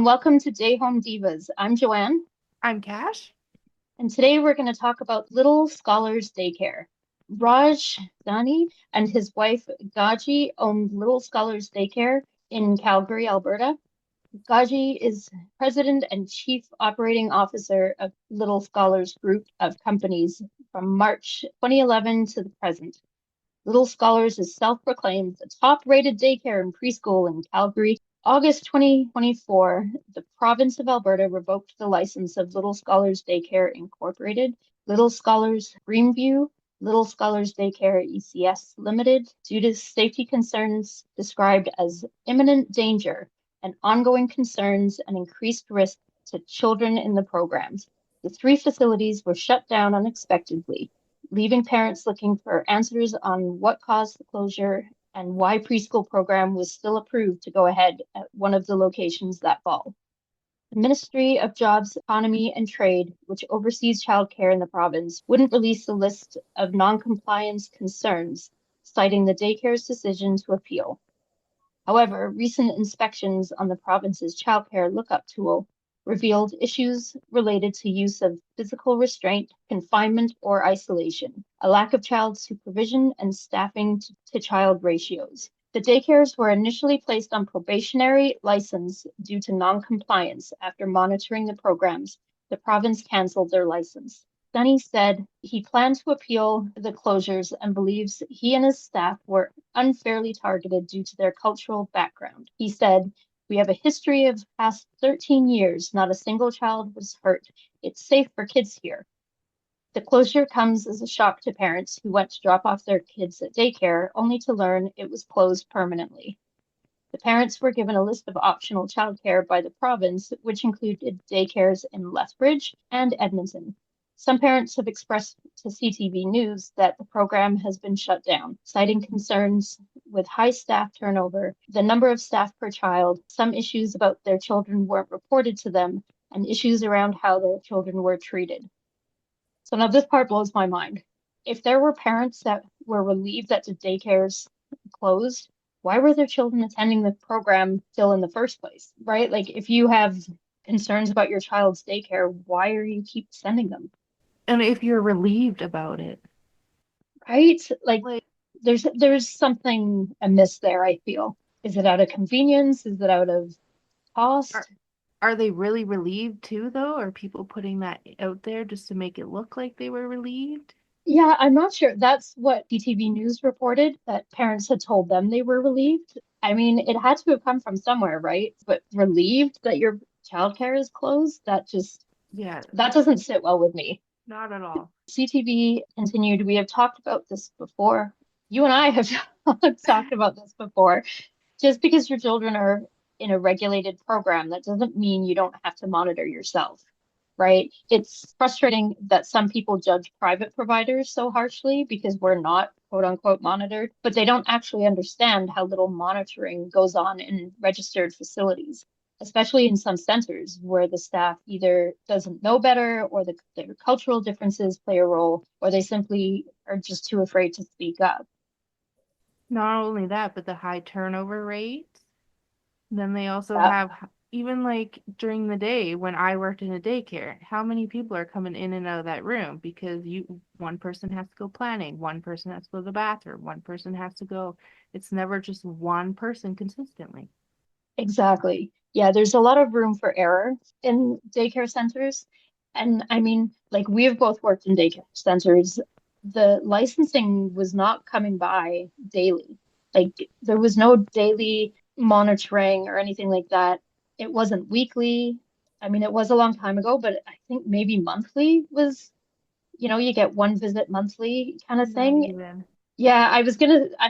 and welcome to Day Home Divas. I'm Joanne, I'm Cash. and today we're going to talk about Little Scholars Daycare. Raj Dani and his wife Gaji own Little Scholars Daycare in Calgary, Alberta. Gaji is president and chief operating officer of Little Scholars Group of companies from March 2011 to the present. Little Scholars is self-proclaimed the top-rated daycare and preschool in Calgary. August 2024, the province of Alberta revoked the license of Little Scholars Daycare Incorporated, Little Scholars Greenview, Little Scholars Daycare ECS Limited due to safety concerns described as imminent danger and ongoing concerns and increased risk to children in the programs. The three facilities were shut down unexpectedly, leaving parents looking for answers on what caused the closure and why preschool program was still approved to go ahead at one of the locations that fall. The Ministry of Jobs, Economy and Trade, which oversees childcare in the province, wouldn't release a list of non-compliance concerns, citing the daycare's decision to appeal. However, recent inspections on the province's childcare lookup tool revealed issues related to use of physical restraint, confinement, or isolation, a lack of child supervision, and staffing to child ratios. The daycares were initially placed on probationary license due to non-compliance. After monitoring the programs, the province canceled their license. Dunny said he planned to appeal the closures and believes he and his staff were unfairly targeted due to their cultural background. He said, "We have a history of past 13 years, not a single child was hurt. It's safe for kids here." The closure comes as a shock to parents who went to drop off their kids at daycare only to learn it was closed permanently. The parents were given a list of optional childcare by the province, which included daycares in Lethbridge and Edmonton. Some parents have expressed to CTV News that the program has been shut down, citing concerns with high staff turnover, the number of staff per child, some issues about their children weren't reported to them, and issues around how their children were treated. So now this part blows my mind. If there were parents that were relieved that the daycares closed, why were their children attending the program still in the first place, right? Like if you have concerns about your child's daycare, why are you keep sending them? And if you're relieved about it, Right? Like like, there's something amiss there, I feel. Is it out of convenience? Is it out of are cost? are they really relieved too, though? Are people putting that out there just to make it look like they were relieved? Yeah, I'm not sure. That's what BTV News reported, that parents had told them they were relieved. I mean, it had to have come from somewhere, right? But relieved that your childcare is closed, Yeah, that doesn't sit well with me. not at all. CTV continued, we have talked about this before. You and I have talked about this before. Just because your children are in a regulated program, that doesn't mean you don't have to monitor yourself, right? It's frustrating that some people judge private providers so harshly because we're not quote unquote monitored, but they don't actually understand how little monitoring goes on in registered facilities, especially in some centers where the staff either doesn't know better or their cultural differences play a role, or they simply are just too afraid to speak up. Not only that, but the high turnover rate. Then they also Yeah, have, even like during the day when I worked in a daycare, how many people are coming in and out of that room because one person has to go planning, one person has to go to the bathroom, one person has to go. It's never just one person consistently. exactly. Yeah, there's a lot of room for error in daycare centers. And I mean, like we've both worked in daycare centers. The licensing was not coming by daily. Like there was no daily monitoring or anything like that. It wasn't weekly. I mean, it was a long time ago, but I think maybe monthly was, you get one visit monthly kind of Not thing. even. Yeah,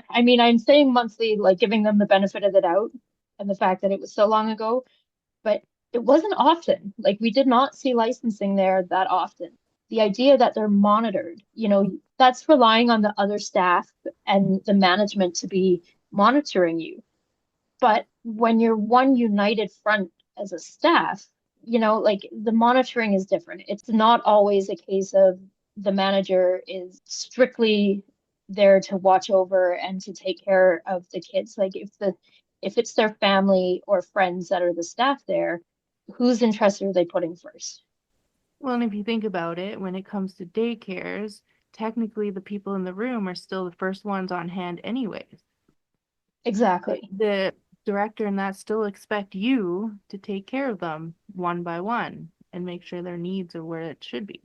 I mean, I'm saying monthly, like giving them the benefit of the doubt and the fact that it was so long ago, but it wasn't often. Like we did not see licensing there that often. The idea that they're monitored, that's relying on the other staff and the management to be monitoring you. But when you're one united front as a staff, like the monitoring is different. It's not always a case of the manager is strictly there to watch over and to take care of the kids. Like if it's their family or friends that are the staff there, Whose interest are they putting first? Well, and if you think about it, when it comes to daycares, technically the people in the room are still the first ones on hand anyways. Exactly. The director and that still expect you to take care of them one by one and make sure their needs are where it should be.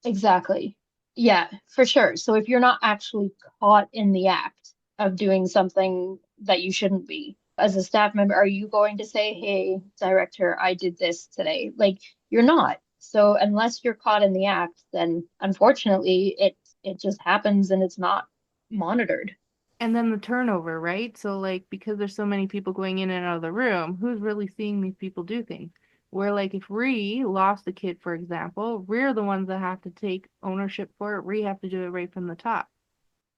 Exactly. Yeah, for sure. So if you're not actually caught in the act of doing something that you shouldn't be, as a staff member, are you going to say, "Hey, director, I did this today"? Like, you're not. So unless you're caught in the act, then unfortunately it just happens and it's not monitored. And then the turnover, right? So, like, because there's so many people going in and out of the room, who's really seeing these people do things? Where, like, if we lost a kid, for example, we're the ones that have to take ownership for it. We have to do it right from the top.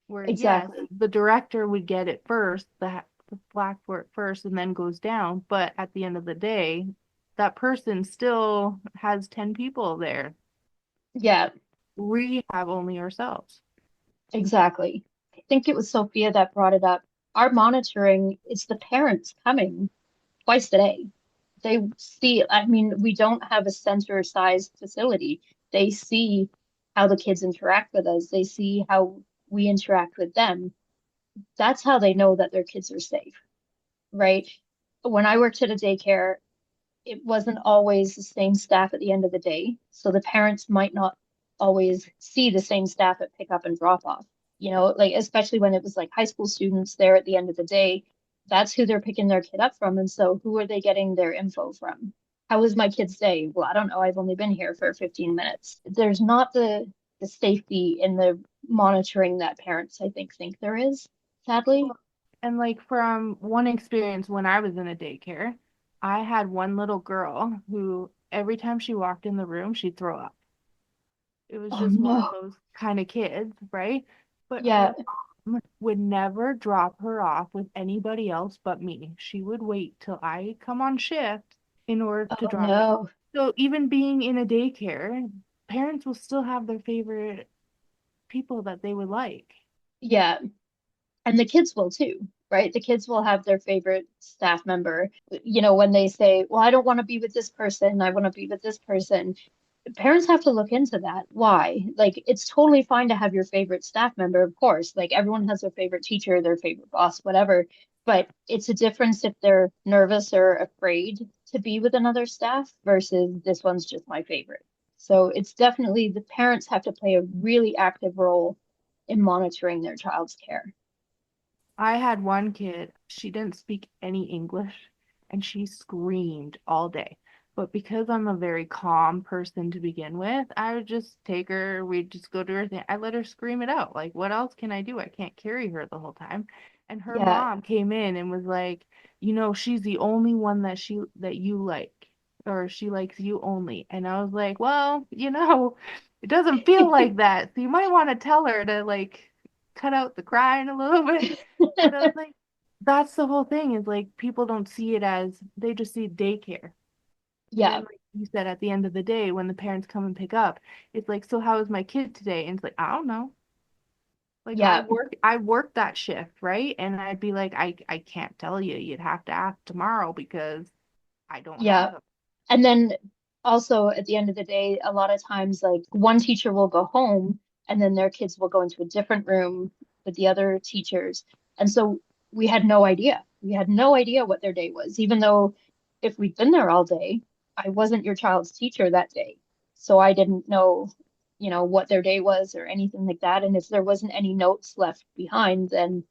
Where, yes, Exactly. the director would get it first, the flack for it first, and then goes down. But at the end of the day, that person still has 10 people there. Yeah, We have only ourselves. exactly. I think it was Sophia that brought it up. Our monitoring, it's the parents coming twice a day. They see, I mean, we don't have a center-sized facility. They see how the kids interact with us. They see how we interact with them. That's how they know that their kids are safe, right? When I worked at a daycare, it wasn't always the same staff at the end of the day. So the parents might not always see the same staff at pickup and drop off. Like especially when it was like high school students there at the end of the day, that's who they're picking their kid up from. And so who are they getting their info from? How was my kid's day? Well, I don't know. I've only been here for 15 minutes. There's not the safety in the monitoring that parents, I think there is, sadly. And like from one experience when I was in a daycare, I had one little girl who every time she walked in the room, she'd throw up. It was Oh just one of no. those kind of kids, right? But Yeah. her mom would never drop her off with anybody else but me. She would wait till I come on shift in order to Oh drop her. no. So even being in a daycare, parents will still have their favorite people that they would like. Yeah. And the kids will too, right? The kids will have their favorite staff member. When they say, "Well, I don't want to be with this person, I want to be with this person." Parents have to look into that. Why? Like, it's totally fine to have your favorite staff member, of course. Like, everyone has their favorite teacher, their favorite boss, whatever. But it's a difference if they're nervous or afraid to be with another staff versus this one's just my favorite. So it's definitely the parents have to play a really active role in monitoring their child's care. I had one kid, she didn't speak any English and she screamed all day. But because I'm a very calm person to begin with, I would just take her, we'd just go to her thing. I let her scream it out. Like, what else can I do? I can't carry her the whole time. And her Yeah. mom came in and was like, she's the only one that you like, or she likes you only. And I was like, well, it doesn't feel like that. So you might want to tell her to like cut out the crying a little bit. But I was like, that's the whole thing is like people don't see it as they just see daycare. And then Yeah. like you said at the end of the day when the parents come and pick up, it's like, so how is my kid today? And it's like, I don't know. Like Yeah. I work that shift, right? And I'd be like, I can't tell you. You'd have to ask tomorrow because I don't have Yeah. them. And then also at the end of the day, a lot of times like one teacher will go home and then their kids will go into a different room with the other teachers. And so we had no idea. We had no idea what their day was, even though if we'd been there all day, I wasn't your child's teacher that day. So I didn't know, what their day was or anything like that. And if there wasn't any notes left behind, then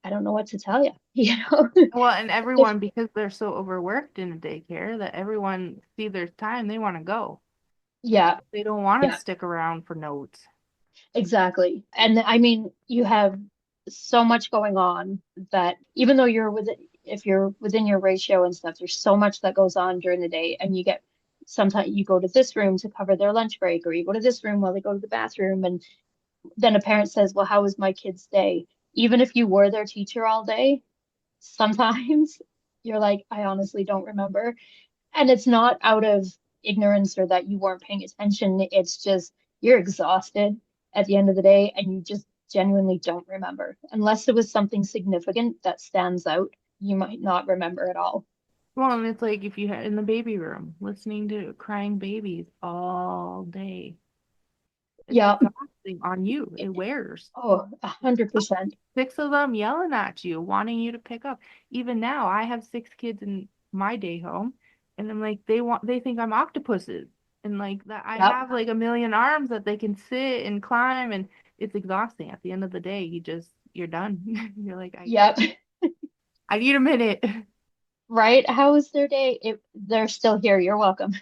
I don't know what to tell you, you know? Well, and If everyone, because they're so overworked in a daycare, that everyone see their time, they want to go. yeah, They don't want to yeah. stick around for notes. Exactly. And I mean, you have so much going on that even though if you're within your ratio and stuff, there's so much that goes on during the day. And sometimes you go to this room to cover their lunch break, or you go to this room while they go to the bathroom. And then a parent says, "Well, how was my kid's day?" Even if you were their teacher all day, sometimes you're like, "I honestly don't remember." And it's not out of ignorance or that you weren't paying attention. It's just you're exhausted at the end of the day and you just genuinely don't remember. Unless it was something significant that stands out, you might not remember at all. Well, and it's like if you had in the baby room listening to crying babies all day, it's Yeah. exhausting on you. It wears. Oh, 100%. Six of them yelling at you, wanting you to pick up. Even now, I have six kids in my day home, and I'm like, they think I'm octopuses, and like that I Yep. have like a million arms that they can sit and climb, and it's exhausting. At the end of the day, you're done. You're like, Yep. I need a minute. Right? How was their day? They're still here. You're welcome.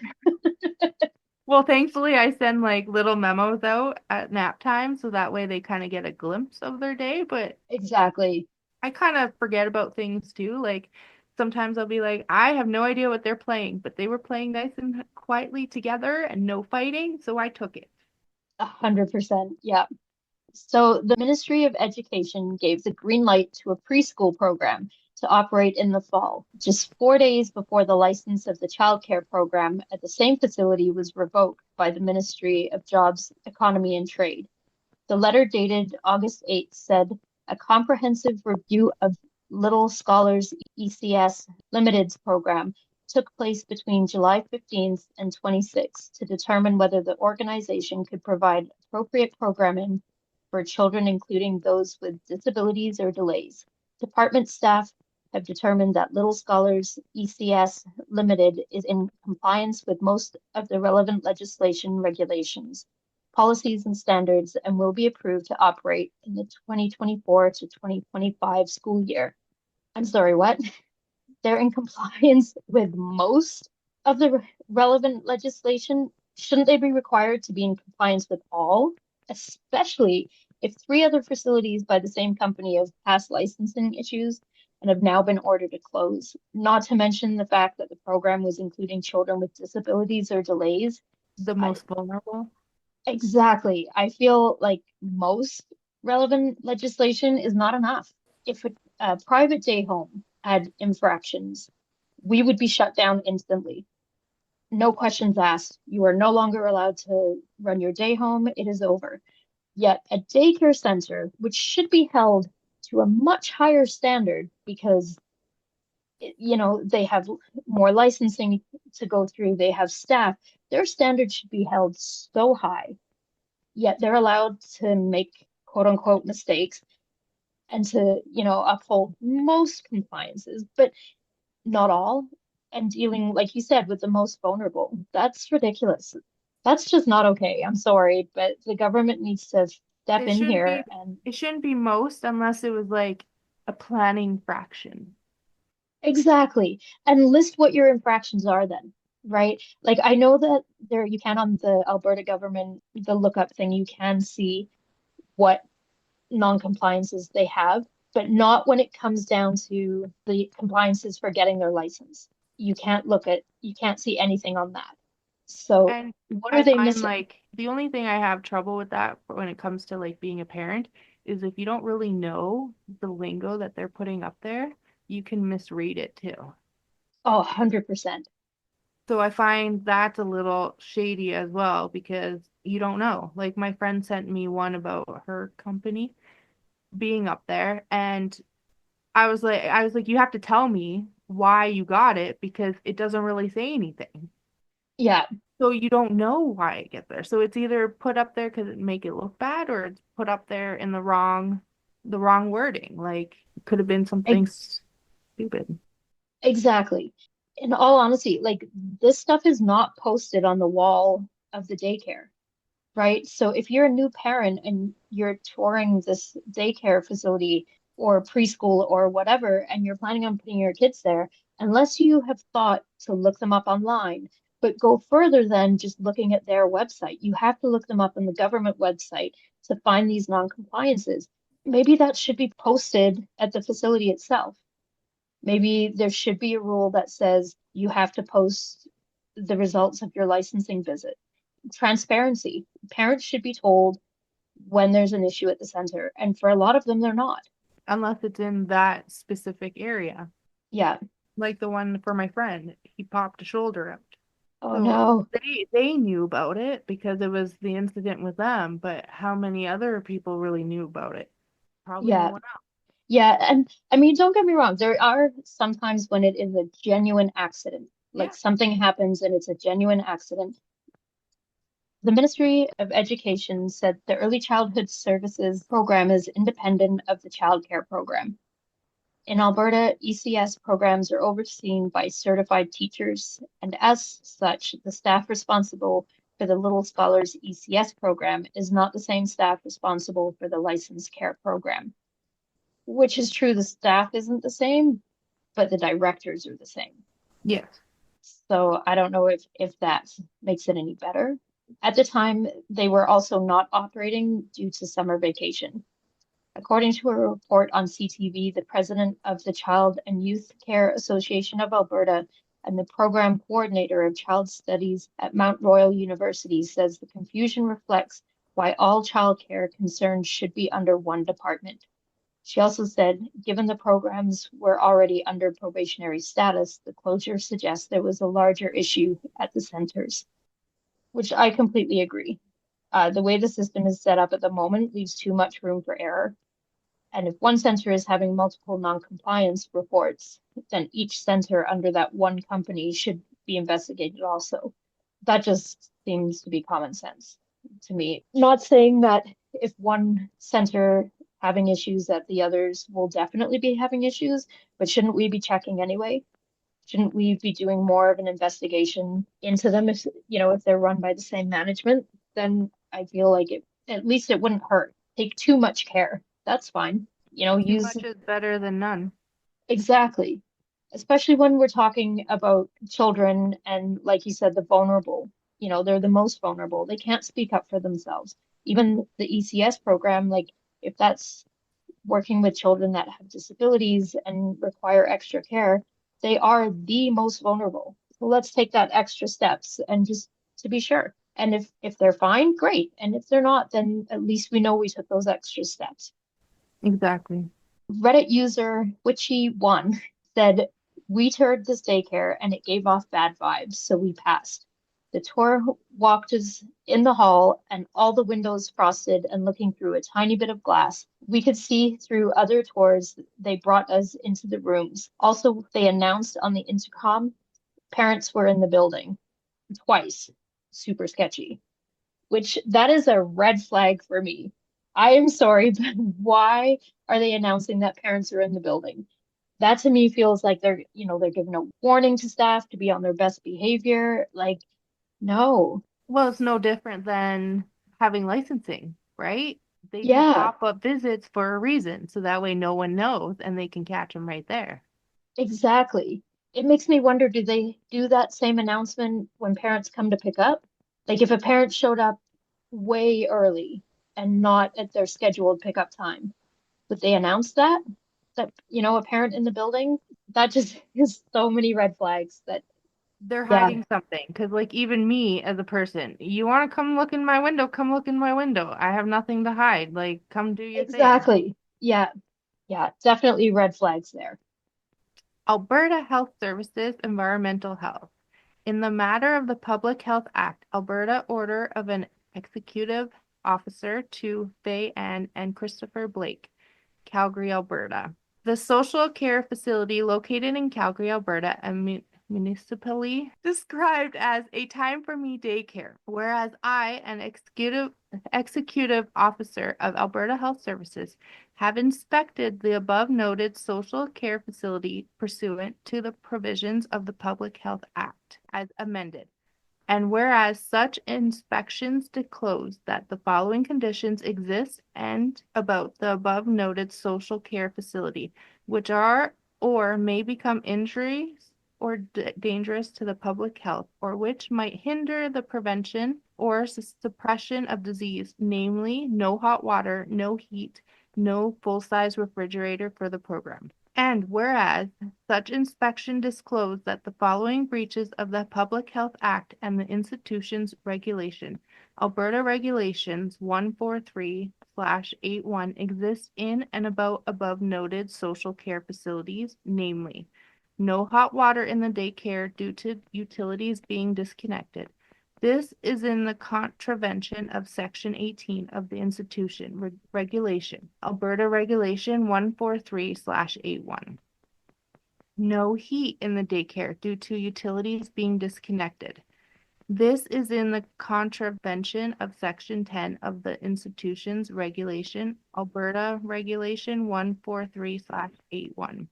Well, thankfully, I send like little memos out at nap time, so that way they kind of get a glimpse of their day, but Exactly. I kind of forget about things too. Like sometimes I'll be like, I have no idea what they're playing, but they were playing nice and quietly together and no fighting, so I took it. 100%. Yeah. So the Ministry of Education gave the green light to a preschool program to operate in the fall, just 4 days before the license of the childcare program at the same facility was revoked by the Ministry of Jobs, Economy and Trade. The letter dated August 8th said a comprehensive review of Little Scholars ECS Limited's program took place between July 15th and 26th to determine whether the organization could provide appropriate programming for children, including those with disabilities or delays. Department staff have determined that Little Scholars ECS Limited is in compliance with most of the relevant legislation regulations, policies, and standards, and will be approved to operate in the 2024 to 2025 school year. I'm sorry, what? They're in compliance with most of the relevant legislation. Shouldn't they be required to be in compliance with all, especially if three other facilities by the same company have passed licensing issues and have now been ordered to close? Not to mention the fact that the program was including children with disabilities or delays. The I, most vulnerable. exactly. I feel like most relevant legislation is not enough. If a private day home had infractions, we would be shut down instantly. No questions asked. You are no longer allowed to run your day home. It is over. Yet a daycare center, which should be held to a much higher standard because, they have more licensing to go through, they have staff, their standards should be held so high. Yet they're allowed to make quote unquote mistakes and to, uphold most compliances, but not all, and dealing, like you said, with the most vulnerable. That's ridiculous. That's just not okay. I'm sorry, but the government needs to step It in shouldn't here be and it shouldn't be most unless it was like a planning fraction. exactly, and list what your infractions are then, right? Like I know that there you can on the Alberta government, the lookup thing, you can see what non-compliances they have, but not when it comes down to the compliances for getting their license. You can't see anything on that. So And what are I they find missing? like the only thing I have trouble with that when it comes to like being a parent is if you don't really know the lingo that they're putting up there, you can misread it too. Oh, 100%. So I find that's a little shady as well because you don't know. Like my friend sent me one about her company being up there, and I was like, you have to tell me why you got it because it doesn't really say anything. Yeah, So you don't know why it gets there. So it's either put up there because it make it look bad, or it's put up there in the wrong wording. Like it could have been something ex stupid. exactly. In all honesty, like this stuff is not posted on the wall of the daycare, right? So if you're a new parent and you're touring this daycare facility or preschool or whatever, and you're planning on putting your kids there, unless you have thought to look them up online, but go further than just looking at their website, you have to look them up on the government website to find these non-compliances. Maybe that should be posted at the facility itself. Maybe there should be a rule that says you have to post the results of your licensing visit. Transparency. Parents should be told when there's an issue at the center, and for a lot of them, they're not. Unless it's in that specific area. Yeah. Like the one for my friend, he popped a shoulder out. Oh So no. they knew about it because it was the incident with them, but how many other people really knew about it? Probably no Yeah. one else. Yeah, and I mean, don't get me wrong, there are sometimes when it is a genuine accident, like Yeah. something happens and it's a genuine accident. The Ministry of Education said the Early Childhood Services program is independent of the child care program. In Alberta, ECS programs are overseen by certified teachers, and as such, the staff responsible for the Little Scholars ECS program is not the same staff responsible for the licensed care program, which is true, the staff isn't the same, but the directors are the same. Yes. So I don't know if that makes it any better. At the time, they were also not operating due to summer vacation. According to a report on CTV, the president of the Child and Youth Care Association of Alberta and the program coordinator of child studies at Mount Royal University says the confusion reflects why all child care concerns should be under one department. She also said, given the programs were already under probationary status, the closure suggests there was a larger issue at the centers, which I completely agree. The way the system is set up at the moment leaves too much room for error. And if one center is having multiple non-compliance reports, then each center under that one company should be investigated also. That just seems to be common sense to me. Not saying that if one center having issues that the others will definitely be having issues, but shouldn't we be checking anyway? Shouldn't we be doing more of an investigation into them if, if they're run by the same management? Then I feel like at least it wouldn't hurt. Take too much care. That's fine. Too Use much is better than none. exactly, especially when we're talking about children and, like you said, the vulnerable. They're the most vulnerable. They can't speak up for themselves. Even the ECS program, like if that's working with children that have disabilities and require extra care, they are the most vulnerable. So let's take that extra steps and just to be sure. And if they're fine, great. And if they're not, then at least we know we took those extra steps. Exactly. Reddit user Witchy1 said, we toured this daycare and it gave off bad vibes, so we passed. The tour walked us in the hall and all the windows frosted and looking through a tiny bit of glass. We could see through other tours they brought us into the rooms. Also, they announced on the intercom parents were in the building twice. Super sketchy, which that is a red flag for me. I am sorry, but why are they announcing that parents are in the building? That to me feels like they're giving a warning to staff to be on their best behavior. Like, no. Well, it's no different than having licensing, right? They do Yeah, pop-up visits for a reason, so that way no one knows and they can catch them right there. exactly. It makes me wonder, do they do that same announcement when parents come to pick up? Like if a parent showed up way early and not at their scheduled pickup time, would they announce that a parent in the building? That just is so many red flags that, They're yeah, hiding something because, like, even me as a person, you want to come look in my window, come look in my window. I have nothing to hide. Like, come do your thing. exactly. Yeah, yeah, definitely red flags there. Alberta Health Services Environmental Health. In the matter of the Public Health Act, Alberta Order of an Executive Officer to Faye Ann and Christopher Blake, Calgary, Alberta. The social care facility located in Calgary, Alberta, and municipally described as a time for me daycare, whereas I, an executive officer of Alberta Health Services, have inspected the above noted social care facility pursuant to the provisions of the Public Health Act as amended. And whereas such inspections disclose that the following conditions exist and about the above noted social care facility, which are or may become injuries or dangerous to the public health, or which might hinder the prevention or suppression of disease, namely no hot water, no heat, no full-size refrigerator for the program. And whereas such inspection disclosed that the following breaches of the Public Health Act and the institution's regulation, Alberta Regulations 143/81 exist in and about above noted social care facilities, namely no hot water in the daycare due to utilities being disconnected, This is in the contravention of Section 18 of the institution regulation, Alberta Regulation 143/81. No heat in the daycare due to utilities being disconnected. This is in the contravention of Section 10 of the institution's regulation, Alberta Regulation 143/81.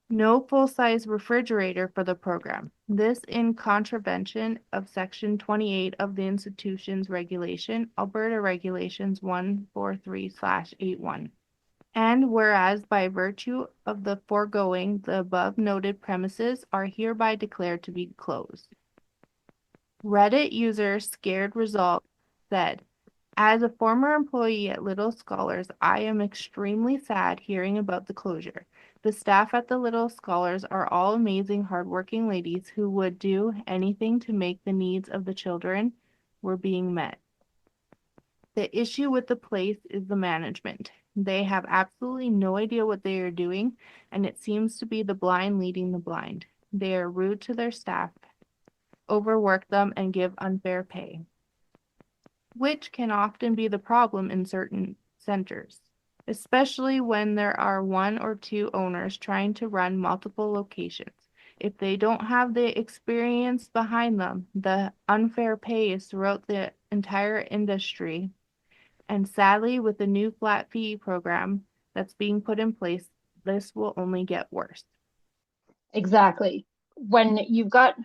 No full-size refrigerator for the program. This in contravention of Section 28 of the institution's regulation, Alberta Regulations 143/81. And whereas by virtue of the foregoing, the above noted premises are hereby declared to be closed. Reddit user Scared Result said, as a former employee at Little Scholars, I am extremely sad hearing about the closure. The staff at the Little Scholars are all amazing, hardworking ladies who would do anything to make the needs of the children were being met. The issue with the place is the management. They have absolutely no idea what they are doing, and it seems to be the blind leading the blind. They are rude to their staff, overwork them, and give unfair pay, which can often be the problem in certain centers, especially when there are one or two owners trying to run multiple locations. If they don't have the experience behind them, the unfair pay is throughout the entire industry. And sadly, with the new flat fee program that's being put in place, this will only get worse. Exactly. When you've got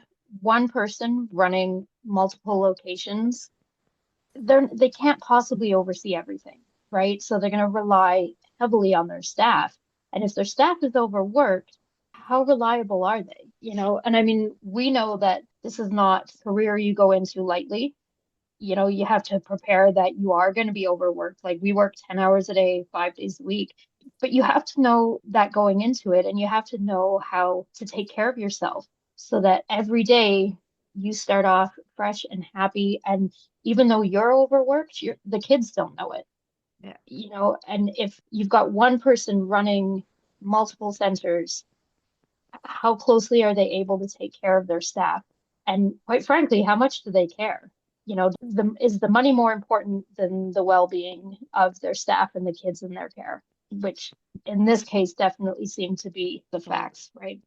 one person running multiple locations, they can't possibly oversee everything, right? So they're going to rely heavily on their staff. And if their staff is overworked, how reliable are they? And I mean, we know that this is not a career you go into lightly. You have to prepare that you are going to be overworked. Like we work 10 hours a day, 5 days a week, but you have to know that going into it, and you have to know how to take care of yourself so that every day you start off fresh and happy. And even though you're overworked, the kids don't know it. Yeah. And if you've got one person running multiple centers, how closely are they able to take care of their staff? And quite frankly, how much do they care? Is the money more important than the well-being of their staff and the kids in their care? Which in this case definitely seem to be the facts, right?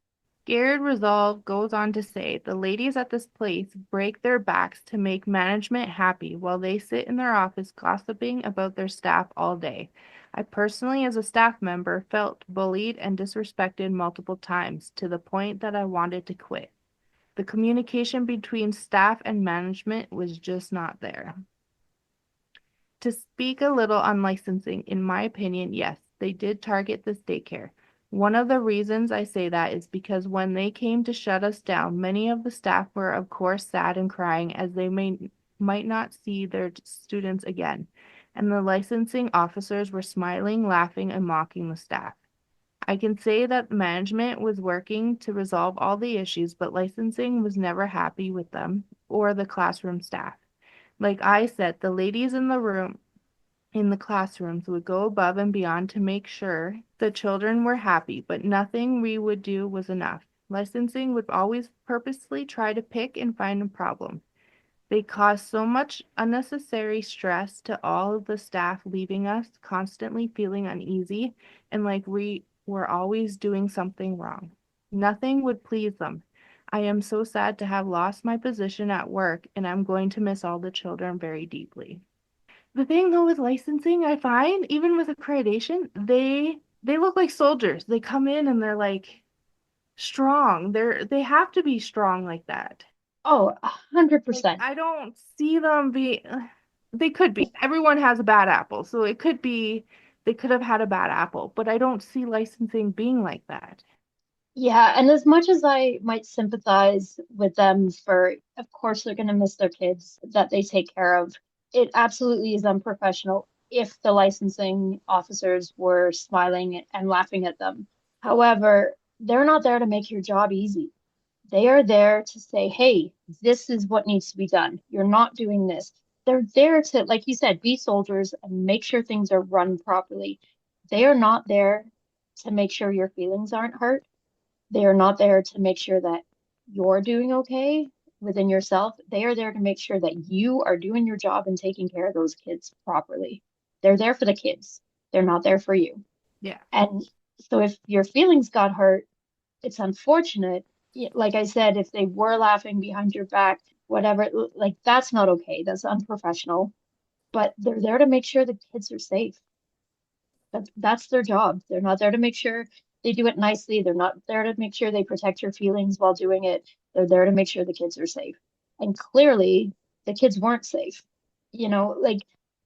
Scared Resolve goes on to say the ladies at this place break their backs to make management happy while they sit in their office gossiping about their staff all day. I personally, as a staff member, felt bullied and disrespected multiple times to the point that I wanted to quit. The communication between staff and management was just not there. To speak a little on licensing, in my opinion, yes, they did target this daycare. One of the reasons I say that is because when they came to shut us down, many of the staff were, of course, sad and crying as they might not see their students again. And the licensing officers were smiling, laughing, and mocking the staff. I can say that management was working to resolve all the issues, but licensing was never happy with them or the classroom staff. Like I said, the ladies in the classrooms would go above and beyond to make sure the children were happy, but nothing we would do was enough. Licensing would always purposely try to pick and find a problem. They caused so much unnecessary stress to all of the staff, leaving us constantly feeling uneasy and like we were always doing something wrong. Nothing would please them. I am so sad to have lost my position at work, and I'm going to miss all the children very deeply. The thing though with licensing, I find, even with accreditation, they look like soldiers. They come in and they're like strong. They have to be strong like that. Oh, Like 100%. I don't see them be they could be. Everyone has a bad apple. So it could be they could have had a bad apple, but I don't see licensing being like that. Yeah, and as much as I might sympathize with them for, of course, they're going to miss their kids that they take care of, it absolutely is unprofessional if the licensing officers were smiling and laughing at them. However, they're not there to make your job easy. They are there to say, hey, this is what needs to be done. You're not doing this. They're there to, like you said, be soldiers and make sure things are run properly. They are not there to make sure your feelings aren't hurt. They are not there to make sure that you're doing okay. within yourself. They are there to make sure that you are doing your job and taking care of those kids properly. They're there for the kids. They're not there for you. Yeah. And so if your feelings got hurt, it's unfortunate. Like I said, if they were laughing behind your back, whatever, like that's not okay. That's unprofessional. But they're there to make sure the kids are safe. That's their job. They're not there to make sure they do it nicely. They're not there to make sure they protect your feelings while doing it. They're there to make sure the kids are safe. And clearly, the kids weren't safe. Like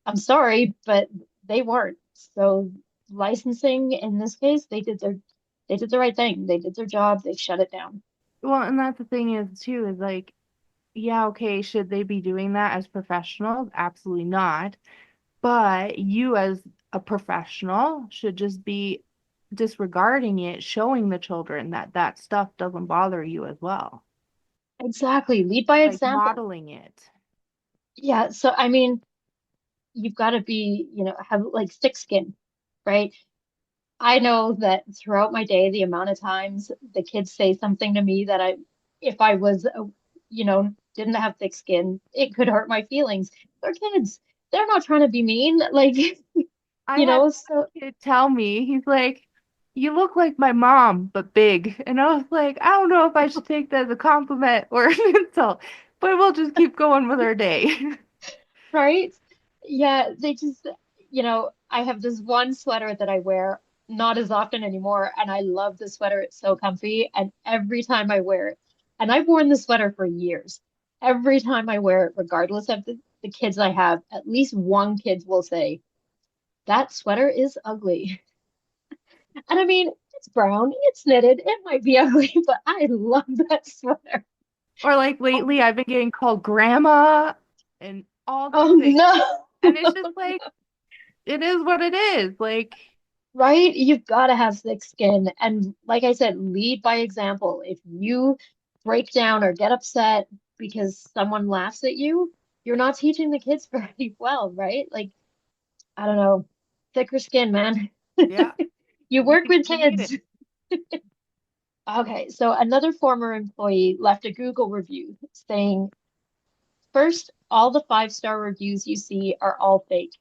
I'm sorry, but they weren't. So licensing in this case, they did the right thing. They did their job. They shut it down. Well, and that's the thing is too, is like, yeah, okay, should they be doing that as professionals? Absolutely not. But you as a professional should just be disregarding it, showing the children that that stuff doesn't bother you as well. Exactly. Lead by Like example. modeling it. Yeah. So I mean, you've got to be, have like thick skin, right? I know that throughout my day, the amount of times the kids say something to me that if I was, didn't have thick skin, it could hurt my feelings. They're kids. They're not trying to be mean. Like, I had so, one kid tell me, he's like, you look like my mom, but big. And I was like, I don't know if I should take that as a compliment or an insult, but we'll just keep going with our day. right? Yeah, they just, I have this one sweater that I wear not as often anymore, and I love the sweater. It's so comfy, and every time I wear it, and I've worn the sweater for years, every time I wear it, regardless of the kids I have, at least one kid will say, that sweater is ugly. And I mean, it's brown, it's knitted, it might be ugly, but I love that sweater. Or like lately, I've been getting called grandma and all these Oh things. no. And it's just like, it is what it is. Like, Right? You've got to have thick skin. And like I said, lead by example. If you break down or get upset because someone laughs at you, you're not teaching the kids very well, right? Like, I don't know, thicker skin, man. yeah, You we work with we need it. kids. Okay, so another former employee left a Google review saying, first, all the five-star reviews you see are all fake.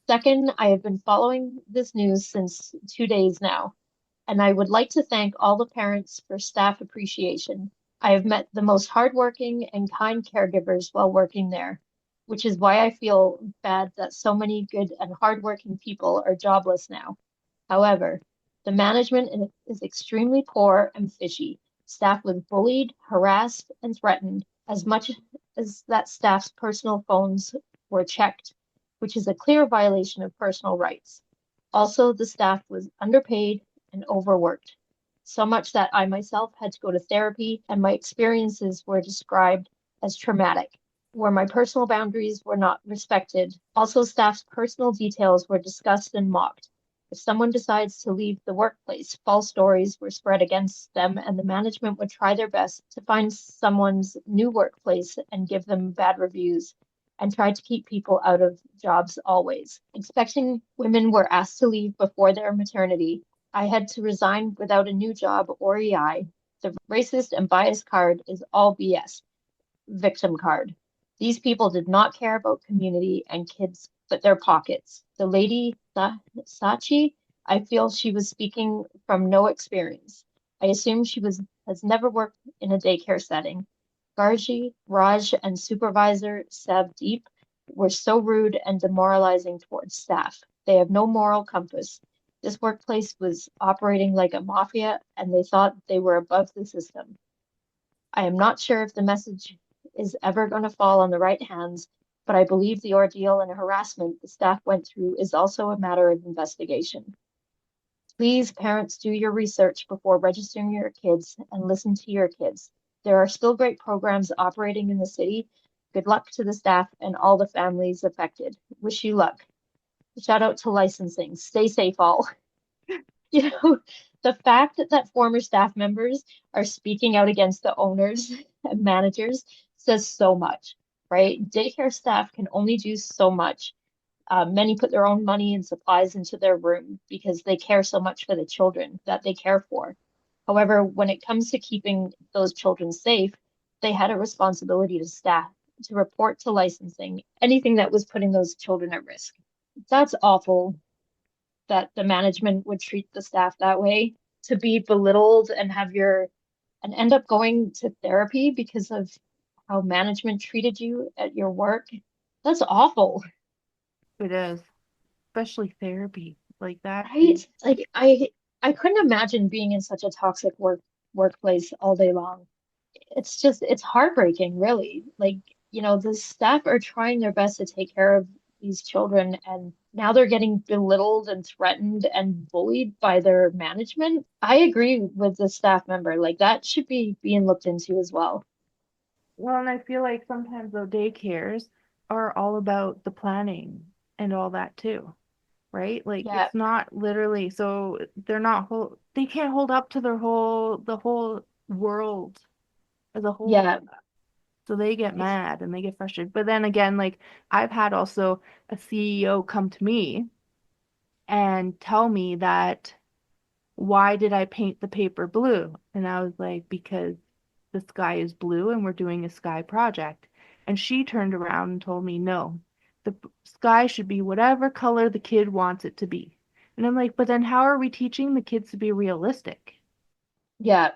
Second, I have been following this news since 2 days now, and I would like to thank all the parents for staff appreciation. I have met the most hardworking and kind caregivers while working there, which is why I feel bad that so many good and hardworking people are jobless now. However, the management is extremely poor and fishy. Staff was bullied, harassed, and threatened as much as that staff's personal phones were checked, which is a clear violation of personal rights. Also, the staff was underpaid and overworked, so much that I myself had to go to therapy, and my experiences were described as traumatic, where my personal boundaries were not respected. Also, staff's personal details were discussed and mocked. If someone decides to leave the workplace, false stories were spread against them, and the management would try their best to find someone's new workplace and give them bad reviews and tried to keep people out of jobs always. Expecting women were asked to leave before their maternity. I had to resign without a new job or EI. The racist and biased card is all BS. Victim card. These people did not care about community and kids but their pockets. The lady Sachi, I feel she was speaking from no experience. I assume she has never worked in a daycare setting. Gargi, Raj, and supervisor Sabdeep were so rude and demoralizing towards staff. They have no moral compass. This workplace was operating like a mafia, and they thought they were above the system. I am not sure if the message is ever going to fall on the right hands, but I believe the ordeal and harassment the staff went through is also a matter of investigation. Please, parents, do your research before registering your kids and listen to your kids. There are still great programs operating in the city. Good luck to the staff and all the families affected. Wish you luck. Shout out to licensing. Stay safe, all. You know, the fact that former staff members are speaking out against the owners and managers says so much, right? Daycare staff can only do so much. Many put their own money and supplies into their room because they care so much for the children that they care for. However, when it comes to keeping those children safe, they had a responsibility to staff to report to licensing anything that was putting those children at risk. That's awful that the management would treat the staff that way, to be belittled and have your and end up going to therapy because of how management treated you at your work. That's awful, It is, especially therapy. Like that is, right? Like I couldn't imagine being in such a toxic workplace all day long. It's heartbreaking, really. Like, the staff are trying their best to take care of these children, and now they're getting belittled and threatened and bullied by their management. I agree with the staff member. Like, that should be being looked into as well. well, and I feel like sometimes the daycares are all about the planning and all that too, right? Like Yeah, it's not literally, so they're not they can't hold up to the whole world as a whole. yeah, So they get ex mad and they get frustrated. But then again, like I've had also a CEO come to me and tell me that why did I paint the paper blue? And I was like, because the sky is blue and we're doing a sky project. And she turned around and told me, no, the sky should be whatever color the kid wants it to be. And I'm like, but then how are we teaching the kids to be realistic? yeah,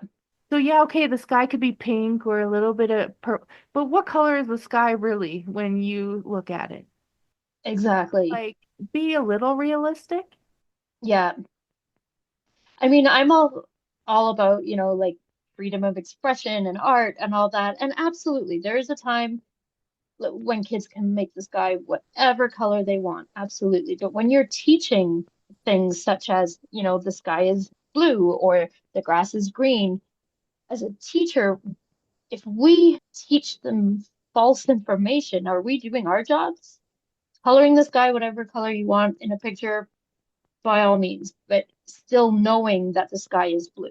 So yeah, okay, the sky could be pink or a little bit of purple, but what color is the sky really when you look at it? exactly. Like, be a little realistic. Yeah. I mean, I'm all about, like freedom of expression and art and all that. And absolutely, there is a time when kids can make the sky whatever color they want. Absolutely. But when you're teaching things such as, the sky is blue or the grass is green, as a teacher, if we teach them false information, are we doing our jobs? Coloring the sky whatever color you want in a picture, by all means, but still knowing that the sky is blue,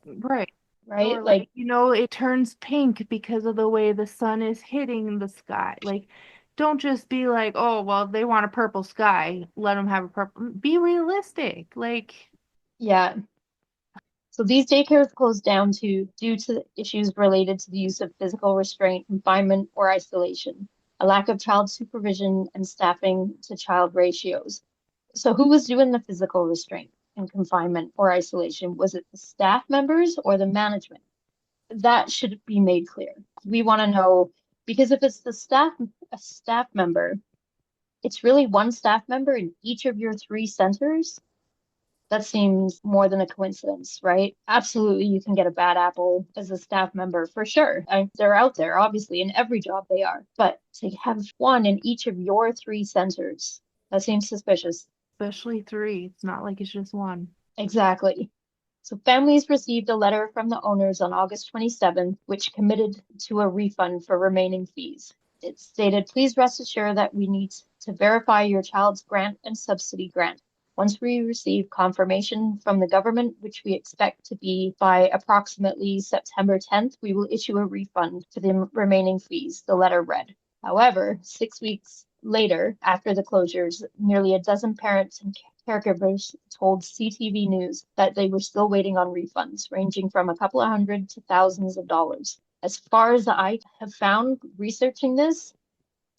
Right. right? Or Like, like, it turns pink because of the way the sun is hitting the sky. Like, don't just be like, oh, well, if they want a purple sky, let them have a purple. Be realistic. Like, yeah. So these daycares closed down due to issues related to the use of physical restraint, confinement, or isolation, a lack of child supervision, and staffing to child ratios. So who was doing the physical restraint and confinement or isolation? Was it the staff members or the management? That should be made clear. We want to know, because if it's a staff member, it's really one staff member in each of your three centers. That seems more than a coincidence, right? Absolutely, you can get a bad apple as a staff member for sure. They're out there, obviously, in every job they are. But to have one in each of your three centers, that seems suspicious. especially three. It's not like it's just one. Exactly. So families received a letter from the owners on August 27th, which committed to a refund for remaining fees. It stated, please rest assured that we need to verify your child's grant and subsidy grant. Once we receive confirmation from the government, which we expect to be by approximately September 10th, we will issue a refund for the remaining fees, the letter read. However, 6 weeks later, after the closures, nearly a dozen parents and caregivers told CTV News that they were still waiting on refunds, ranging from a couple of hundred to thousands of dollars. As far as I have found researching this,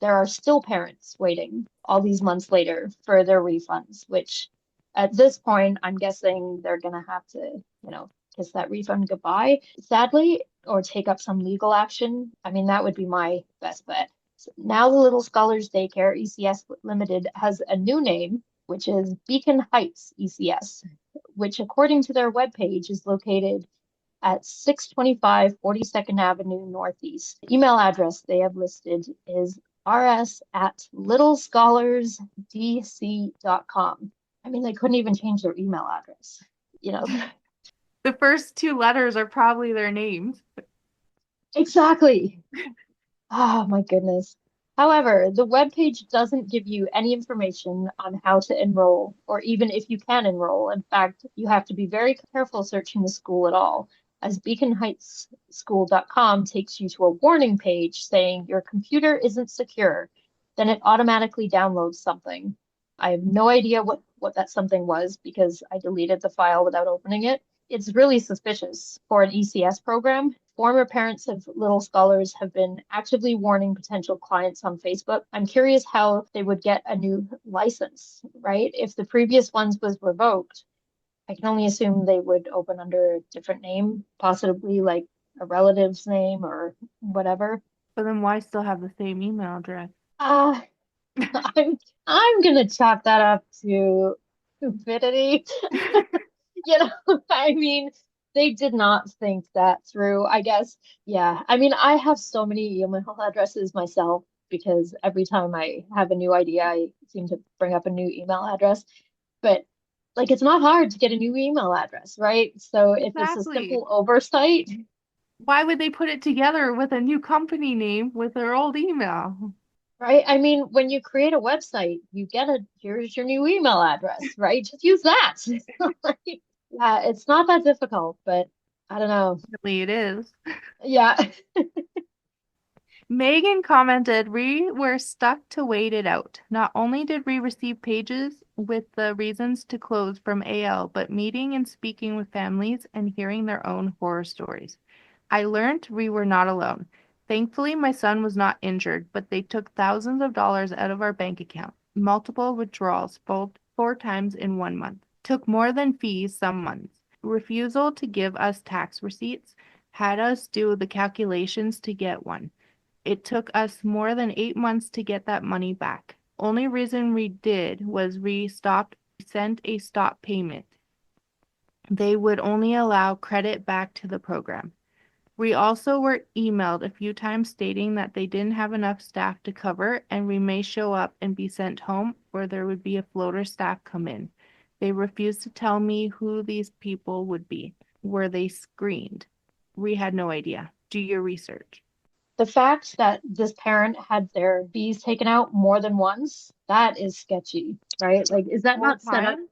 there are still parents waiting all these months later for their refunds, which at this point, I'm guessing they're going to have to, kiss that refund goodbye, sadly, or take up some legal action. I mean, that would be my best bet. So now the Little Scholars Daycare ECS Limited has a new name, which is Beacon Heights ECS, which according to their webpage is located at 625 42nd Avenue Northeast. The email address they have listed is rs@littlesscholarsdc.com. I mean, they couldn't even change their email address, you know. The first two letters are probably their names. Exactly. Oh my goodness. However, the webpage doesn't give you any information on how to enroll or even if you can enroll. In fact, you have to be very careful searching the school at all, as beaconheightsschool.com takes you to a warning page saying your computer isn't secure. Then it automatically downloads something. I have no idea what that something was because I deleted the file without opening it. It's really suspicious for an ECS program. Former parents of little scholars have been actively warning potential clients on Facebook. I'm curious how they would get a new license, right? If the previous ones was revoked, I can only assume they would open under a different name, possibly like a relative's name or whatever. But then why still have the same email address? Uh, I'm I'm gonna chalk that up to stupidity. You know, I mean, they did not think that through, I guess. Yeah. I mean, I have so many email addresses myself because every time I have a new idea, I seem to bring up a new email address. But like, it's not hard to get a new email address, right? So if it's a Exactly. simple oversight, Why would they put it together with a new company name with their old email? right? I mean, when you create a website, you get here's your new email address, right? Just use that. Like, yeah, it's not that difficult, but I don't know. Really, it is. Yeah. Megan commented, we were stuck to wait it out. Not only did we receive pages with the reasons to close from AL, but meeting and speaking with families and hearing their own horror stories. I learned we were not alone. Thankfully, my son was not injured, but they took thousands of dollars out of our bank account, multiple withdrawals, four times in 1 month. Took more than fees some months. Refusal to give us tax receipts, had us do the calculations to get one. It took us more than 8 months to get that money back. Only reason we did was we sent a stop payment. They would only allow credit back to the program. We also were emailed a few times stating that they didn't have enough staff to cover and we may show up and be sent home or there would be a floater staff come in. They refused to tell me who these people would be. Were they screened? We had no idea. Do your research. The fact that this parent had their fees taken out more than once, that is sketchy, right? Like, is that Four not set up? times?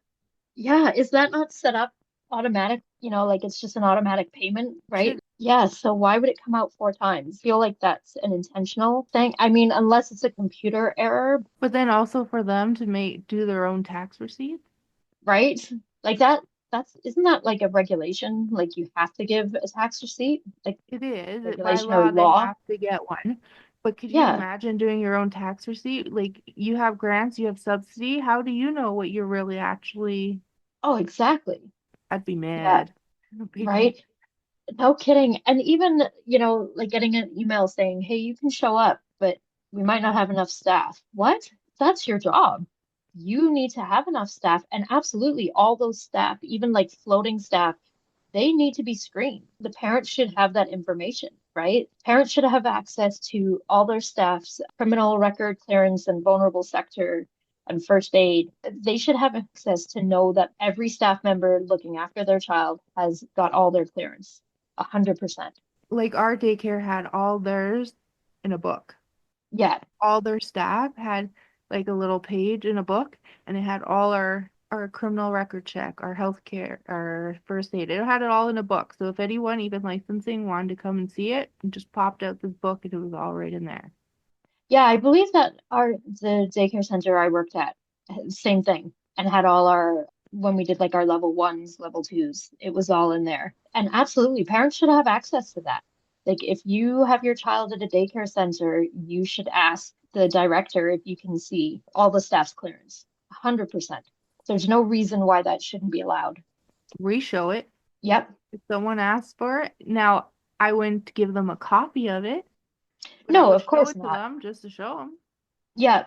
Yeah, is that not set up automatic? You know, like it's just an automatic payment, right? Should Yeah, so why would it come out four times? Feel like that's an intentional thing. I mean, unless it's a computer error, But then also for them to do their own tax receipts? right? Like that's isn't that like a regulation? Like you have to give a tax receipt, like It is. By regulation or law, they law. have to get one. But could you Yeah. imagine doing your own tax receipt? Like you have grants, you have subsidy. How do you know what you're really actually? Oh, exactly. I'd be Yeah, mad. Big mad. right. No kidding. And even, you know, like getting an email saying, hey, you can show up, but we might not have enough staff. What? That's your job. You need to have enough staff. And absolutely, all those staff, even like floating staff, they need to be screened. The parents should have that information, right? Parents should have access to all their staff's criminal record clearance and vulnerable sector and first aid. They should have access to know that every staff member looking after their child has got all their clearance. 100%. Like our daycare had all theirs in a book. Yeah. All their staff had like a little page in a book, and it had all our criminal record check, our health care, our first aid. It had it all in a book. So if anyone, even licensing, wanted to come and see it, it just popped out this book and it was all right in there. Yeah, I believe that the daycare center I worked at, same thing, and had all our when we did like our level ones, level twos, it was all in there. And absolutely, parents should have access to that. Like if you have your child at a daycare center, you should ask the director if you can see all the staff's clearance. 100%. There's no reason why that shouldn't be allowed. Re-show it Yep. if someone asked for it. Now, I wouldn't give them a copy of it, but I No, would of show course it to not. them just to show them. Yeah.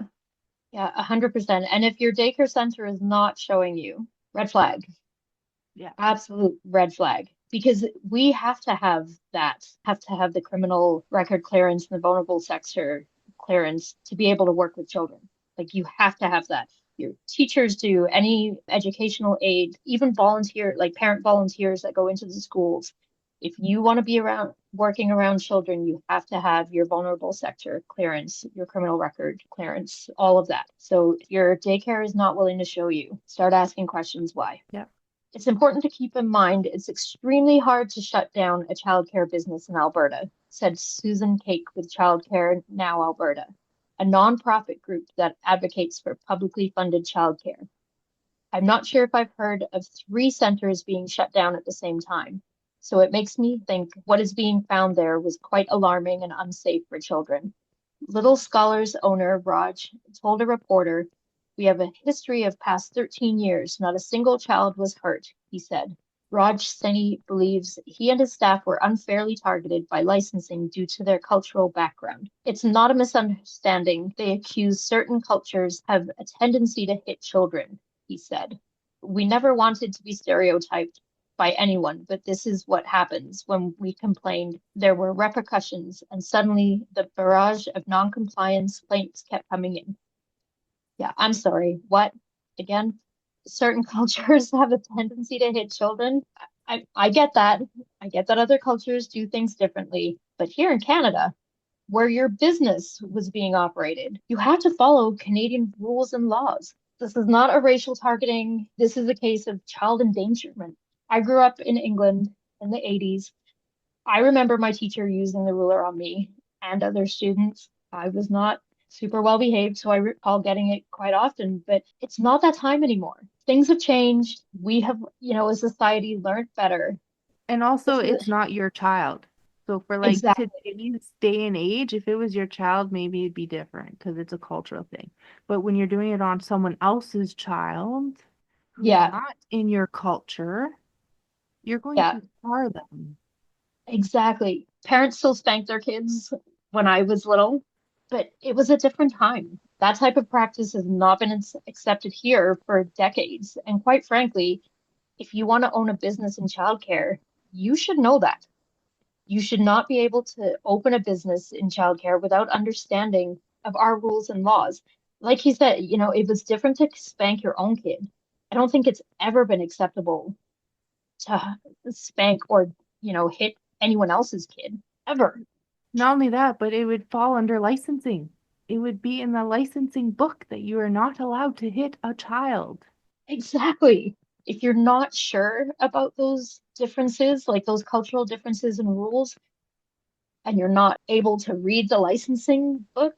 Yeah, 100%. And if your daycare center is not showing you, red flag. Yeah. Absolute red flag. Because we have to have the criminal record clearance and the vulnerable sector clearance to be able to work with children. Like you have to have that. Your teachers do, any educational aid, even volunteer, like parent volunteers that go into the schools. If you want to be around working around children, you have to have your vulnerable sector clearance, your criminal record clearance, all of that. So if your daycare is not willing to show you, start asking questions why. Yeah. It's important to keep in mind it's extremely hard to shut down a childcare business in Alberta, said Susan Cake with Childcare Now Alberta, a nonprofit group that advocates for publicly funded childcare. I'm not sure if I've heard of three centers being shut down at the same time. So it makes me think what is being found there was quite alarming and unsafe for children. Little Scholars owner Raj told a reporter, "We have a history of past 13 years. Not a single child was hurt," he said. Raj Seni believes he and his staff were unfairly targeted by licensing due to their cultural background. It's not a misunderstanding. They accuse certain cultures have a tendency to hit children, he said. We never wanted to be stereotyped by anyone, but this is what happens when we complained. There were repercussions, and suddenly the barrage of non-compliance complaints kept coming in. Yeah, I'm sorry. What? Again? Certain cultures have a tendency to hit children. I get that. I get that other cultures do things differently. But here in Canada, where your business was being operated, you have to follow Canadian rules and laws. This is not a racial targeting. This is a case of child endangerment. I grew up in England in the 80s. I remember my teacher using the ruler on me and other students. I was not super well behaved, so I recall getting it quite often, but it's not that time anymore. Things have changed. We have, as a society, learned better. And also, This is it's not your child. So for like exactly, today's day and age, if it was your child, maybe it'd be different because it's a cultural thing. But when you're doing it on someone else's child who's yeah, not in your culture, you're going yeah, to scar them. exactly. Parents still spanked their kids when I was little, but it was a different time. That type of practice has not been accepted here for decades. And quite frankly, if you want to own a business in childcare, you should know that. You should not be able to open a business in childcare without understanding of our rules and laws. Like he said, it was different to spank your own kid. I don't think it's ever been acceptable to spank or, hit anyone else's kid ever. Not only that, but it would fall under licensing. It would be in the licensing book that you are not allowed to hit a child. Exactly. If you're not sure about those differences, like those cultural differences and rules, and you're not able to read the licensing book,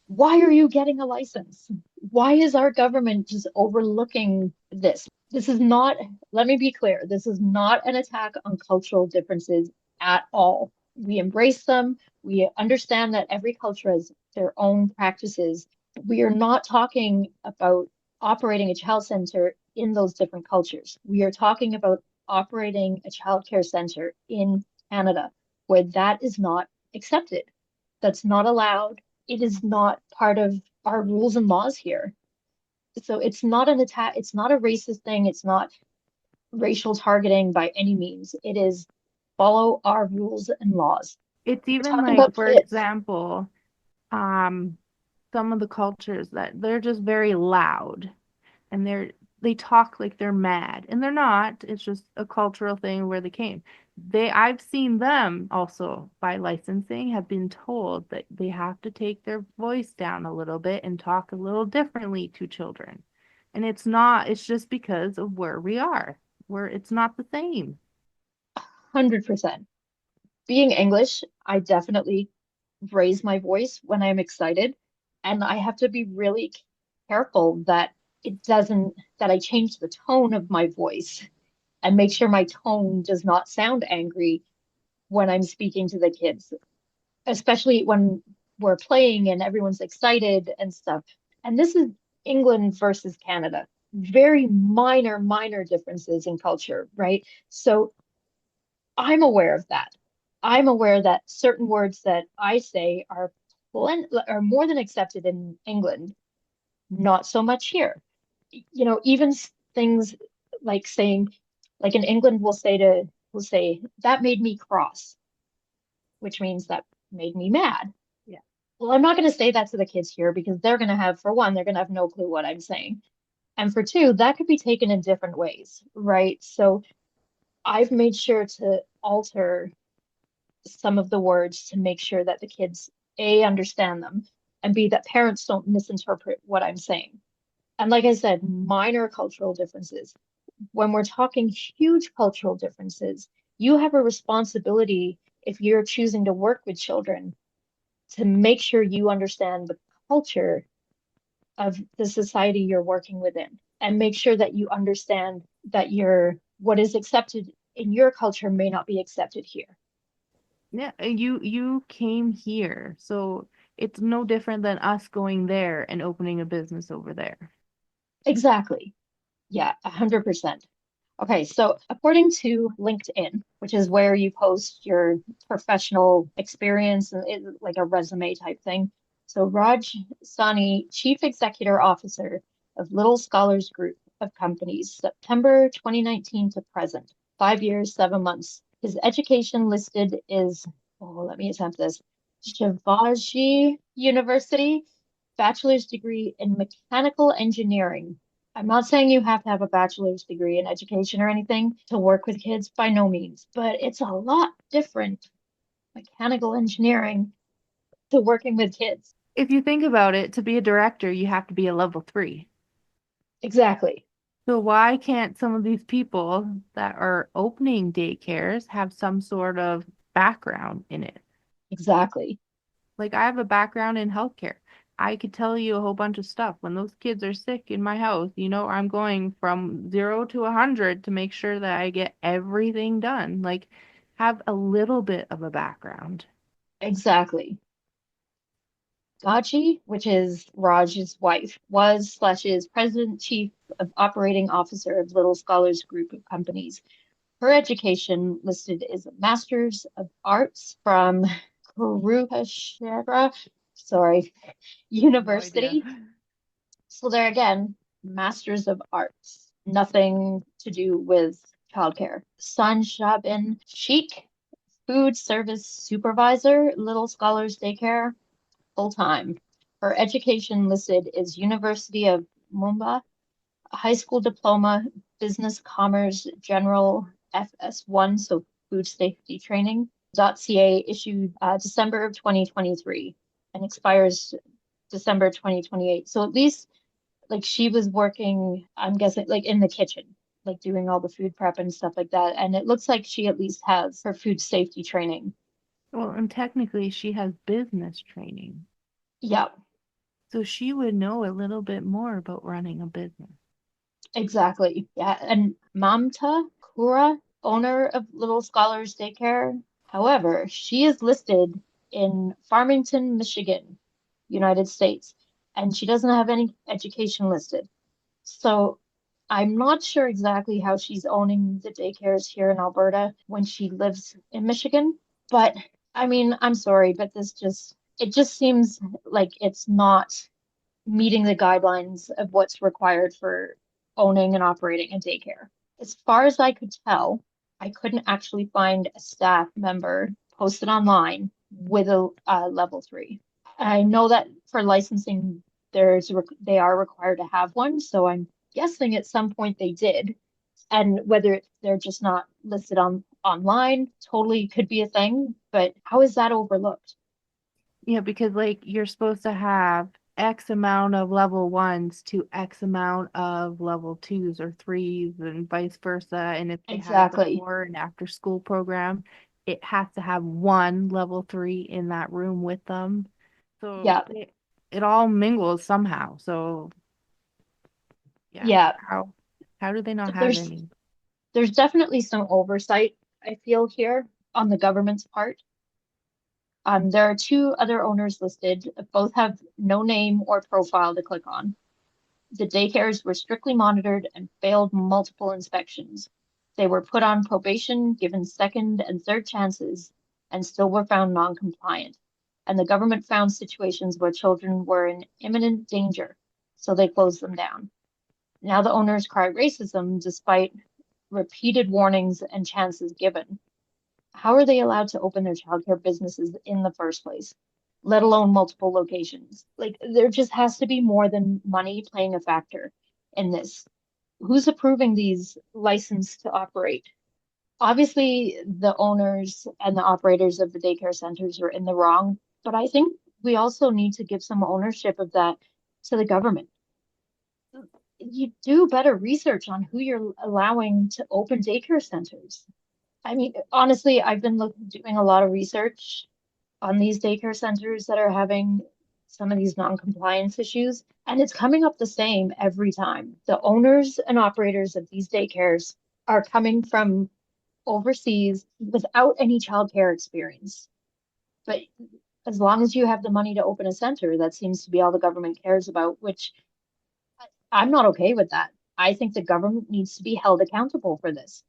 why are you getting a license? Why is our government just overlooking this? This is not, let me be clear, this is not an attack on cultural differences at all. We embrace them. We understand that every culture has their own practices. We are not talking about operating a child center in those different cultures. We are talking about operating a child care center in Canada where that is not accepted. That's not allowed. It is not part of our rules and laws here. So it's not an attack, it's not a racist thing, it's not racial targeting by any means. It is follow our rules and laws. It's We're even talking like, about for kids. example, um, some of the cultures that they're just very loud and they talk like they're mad and they're not. It's just a cultural thing where they came. I've seen them also by licensing have been told that they have to take their voice down a little bit and talk a little differently to children. And it's just because of where we are, where it's not the same. 100%. Being English, I definitely raise my voice when I'm excited, and I have to be really careful that it doesn't, that I change the tone of my voice and make sure my tone does not sound angry when I'm speaking to the kids, especially when we're playing and everyone's excited and stuff. And this is England versus Canada. Very minor, minor differences in culture, right? So I'm aware of that. I'm aware that certain words that I say are more than accepted in England, not so much here. Even things like saying, like in England, we'll say that made me cross, which means that made me mad. Yeah. Well, I'm not going to say that to the kids here because they're going to have, for one, they're going to have no clue what I'm saying. And for two, that could be taken in different ways, right? So I've made sure to alter some of the words to make sure that the kids, A, understand them, and B, that parents don't misinterpret what I'm saying. And like I said, minor cultural differences. When we're talking huge cultural differences, you have a responsibility if you're choosing to work with children to make sure you understand the culture of the society you're working within and make sure that you understand that you're what is accepted in your culture may not be accepted here. Yeah, you came here, so it's no different than us going there and opening a business over there. Exactly. Yeah, 100%. Okay, so according to LinkedIn, which is where you post your professional experience, like a resume type thing. So Raj Sani, Chief Executive Officer of Little Scholars Group of Companies, September 2019 to present, 5 years, 7 months. His education listed is, oh, let me attempt this, Shivaji University, bachelor's degree in mechanical engineering. I'm not saying you have to have a bachelor's degree in education or anything to work with kids, by no means, but it's a lot different, mechanical engineering, to working with kids. If you think about it, to be a director, you have to be a level 3. Exactly. So why can't some of these people that are opening daycares have some sort of background in it? Exactly. Like I have a background in healthcare. I could tell you a whole bunch of stuff. When those kids are sick in my house, I'm going from 0 to 100 to make sure that I get everything done. Like have a little bit of a background. Exactly. Gachi, which is Raj's wife, was/is President Chief of Operating Officer of Little Scholars Group of Companies. Her education listed is a Master's of Arts from Kuruhashira, sorry, No idea. University. So there again, Masters of Arts, nothing to do with childcare. Sanjabin Sheikh, Food Service Supervisor, Little Scholars Daycare, full time. Her education listed is University of Mumbai, high school diploma, business commerce, general FS1, so food safety training. .ca issued December of 2023 and expires December 2028. So at least like she was working, I'm guessing, like in the kitchen, like doing all the food prep and stuff like that. And it looks like she at least has her food safety training. Well, and technically she has business training. Yeah, So she would know a little bit more about running a business. exactly. Yeah. And Mamta Kura, owner of Little Scholars Daycare. However, she is listed in Farmington, Michigan, United States, and she doesn't have any education listed. So I'm not sure exactly how she's owning the daycares here in Alberta when she lives in Michigan, but I mean, I'm sorry, but it just seems like it's not meeting the guidelines of what's required for owning and operating a daycare. As far as I could tell, I couldn't actually find a staff member posted online with a level 3. I know that for licensing, they are required to have one, so I'm guessing at some point they did. And whether they're just not listed on online, totally could be a thing. But how is that overlooked? Yeah, because like you're supposed to have X amount of level ones to X amount of level twos or threes and vice versa. And if they have a Exactly. before and after school program, it has to have one level 3 in that room with them. So Yeah. it all mingles somehow. So yeah, Yeah. how do they not have There's any? there's definitely some oversight, I feel, here on the government's part. There are two other owners listed. Both have no name or profile to click on. The daycares were strictly monitored and failed multiple inspections. They were put on probation, given second and third chances, and still were found non-compliant. And the government found situations where children were in imminent danger, so they closed them down. Now the owners cry racism despite repeated warnings and chances given. How are they allowed to open their childcare businesses in the first place, let alone multiple locations? Like, there just has to be more than money playing a factor in this. Who's approving these license to operate? Obviously, the owners and the operators of the daycare centers are in the wrong, but I think we also need to give some ownership of that to the government. You do better research on who you're allowing to open daycare centers. I mean, honestly, I've been doing a lot of research on these daycare centers that are having some of these non-compliance issues, and it's coming up the same every time. The owners and operators of these daycares are coming from overseas without any childcare experience. But as long as you have the money to open a center, that seems to be all the government cares about, which I'm not okay with that. I think the government needs to be held accountable for this.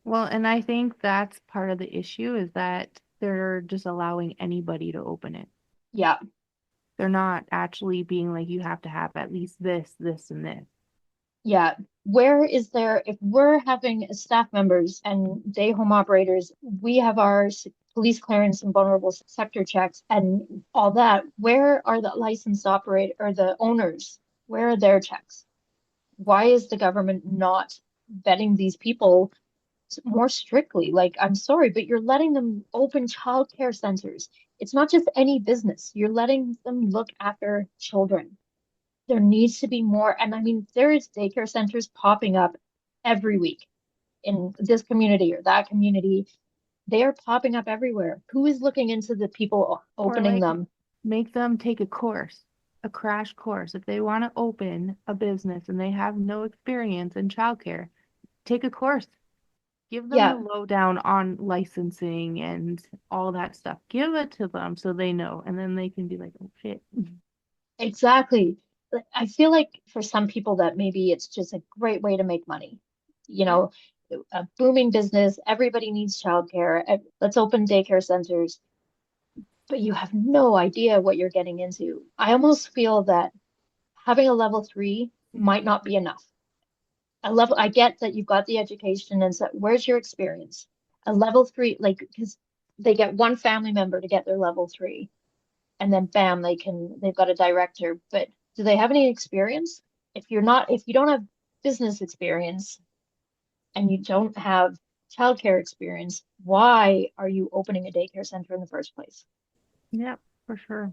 Well, and I think that's part of the issue is that they're just allowing anybody to open it. Yeah, They're not actually being like, you have to have at least this, this, and this. yeah. Where is there, if we're having staff members and day home operators, we have our police clearance and vulnerable sector checks and all that, where are the licensed operator or the owners? Where are their checks? Why is the government not vetting these people more strictly? Like, I'm sorry, but you're letting them open childcare centers. It's not just any business. You're letting them look after children. There needs to be more. And I mean, there is daycare centers popping up every week in this community or that community. They are popping up everywhere. Who is looking into the people Or opening like them? make them take a course, a crash course. If they want to open a business and they have no experience in childcare, take a course. Give them the Yeah, lowdown on licensing and all that stuff. Give it to them so they know, and then they can be like, oh shit. exactly. I feel like for some people that maybe it's just a great way to make money. You Yeah. know, a booming business, everybody needs childcare. Let's open daycare centers, but you have no idea what you're getting into. I almost feel that having a level three might not be enough. I get that you've got the education and so where's your experience? A level three, like, because they get one family member to get their level three, and then bam, they've got a director. But do they have any experience? If you don't have business experience and you don't have childcare experience, why are you opening a daycare center in the first place? Yep, for sure.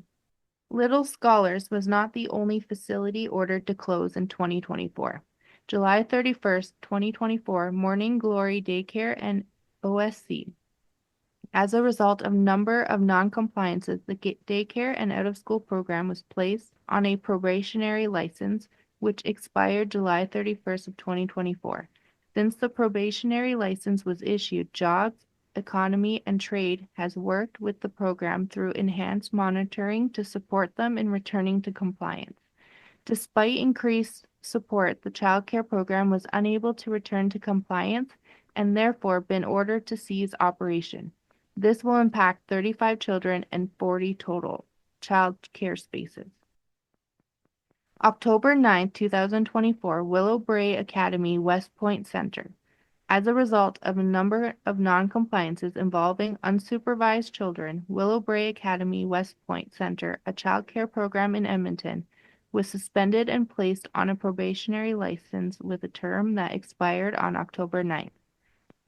Little Scholars was not the only facility ordered to close in 2024. July 31st, 2024, Morning Glory Daycare and OSC. As a result of number of non-compliances, the daycare and out-of-school program was placed on a probationary license, which expired July 31st of 2024. Since the probationary license was issued, Jobs, Economy, and Trade has worked with the program through enhanced monitoring to support them in returning to compliance. Despite increased support, the child care program was unable to return to compliance and therefore been ordered to cease operation. This will impact 35 children and 40 total child care spaces. October 9, 2024, Willow Brae Academy West Point Center. As a result of a number of non-compliances involving unsupervised children, Willow Brae Academy West Point Center, a child care program in Edmonton, was suspended and placed on a probationary license with a term that expired on October 9th.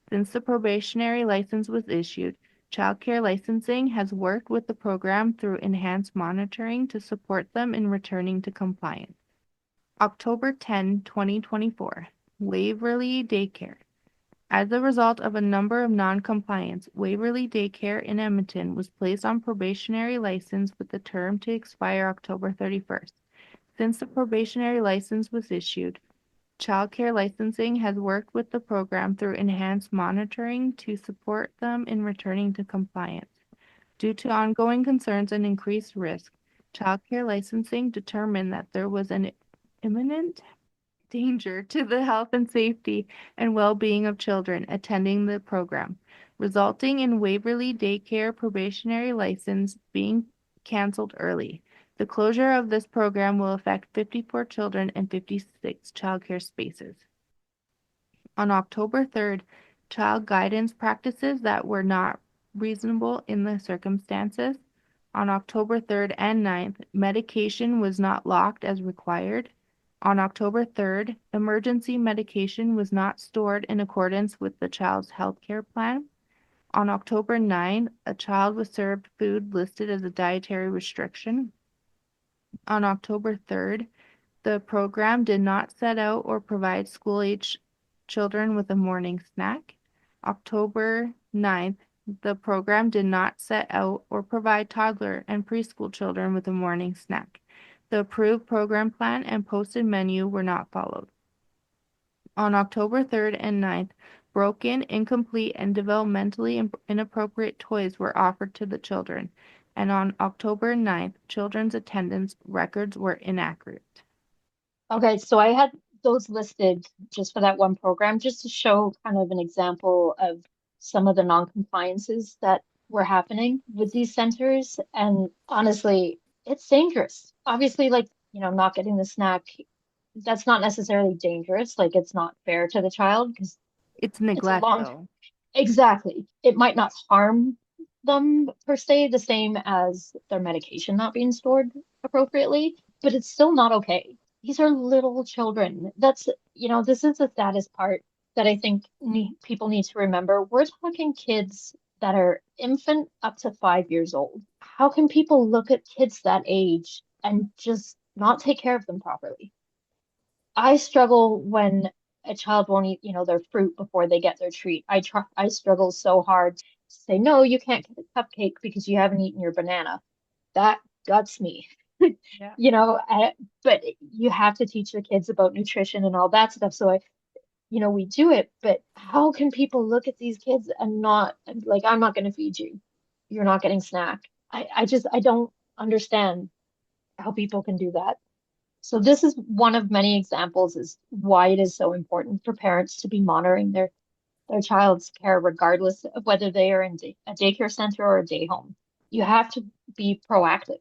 Since the probationary license was issued, child care licensing has worked with the program through enhanced monitoring to support them in returning to compliance. October 10, 2024, Waverly Daycare. As a result of a number of non-compliance, Waverly Daycare in Edmonton was placed on probationary license with the term to expire October 31st. Since the probationary license was issued, child care licensing has worked with the program through enhanced monitoring to support them in returning to compliance. Due to ongoing concerns and increased risk, child care licensing determined that there was an imminent danger to the health and safety and well-being of children attending the program, resulting in Waverly Daycare probationary license being canceled early. The closure of this program will affect 54 children and 56 childcare spaces. On October 3rd, child guidance practices that were not reasonable in the circumstances. On October 3rd and 9th, medication was not locked as required. On October 3rd, emergency medication was not stored in accordance with the child's health care plan. On October 9th, a child was served food listed as a dietary restriction. On October 3rd, the program did not set out or provide school-age children with a morning snack. October 9th, the program did not set out or provide toddler and preschool children with a morning snack. The approved program plan and posted menu were not followed. On October 3rd and 9th, Broken, incomplete, and developmentally inappropriate toys were offered to the children, and on October 9th, children's attendance records were inaccurate. Okay, so I had those listed just for that one program, just to show kind of an example of some of the non-compliances that were happening with these centers. And honestly, it's dangerous. Obviously, like, not getting the snack, that's not necessarily dangerous. Like, it's not fair to the child because It's it's a neglect, long, though. exactly. It might not harm them per se, the same as their medication not being stored appropriately, but it's still not okay. These are little children. This is the saddest part that I think people need to remember. We're talking kids that are infant up to 5 years old. How can people look at kids that age and just not take care of them properly? I struggle when a child won't eat, their fruit before they get their treat. I struggle so hard to say, no, you can't get a cupcake because you haven't eaten your banana. That guts me. Yeah. But you have to teach the kids about nutrition and all that stuff. So we do it, but how can people look at these kids and not like, I'm not going to feed you. You're not getting snack. I don't understand how people can do that. So this is one of many examples is why it is so important for parents to be monitoring their child's care, regardless of whether they are in a daycare center or a day home. You have to be proactive.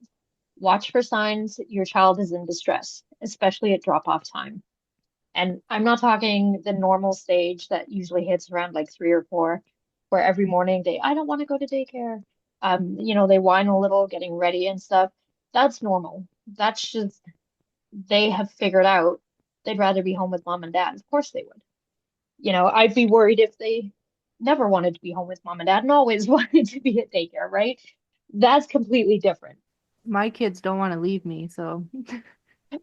Watch for signs your child is in distress, especially at drop-off time. And I'm not talking the normal stage that usually hits around like 3 or 4, where every morning I don't want to go to daycare. They whine a little, getting ready and stuff. That's normal. That's just they have figured out they'd rather be home with mom and dad. Of course they would. I'd be worried if they never wanted to be home with mom and dad and always wanted to be at daycare, right? That's completely different, My kids don't want to leave me, so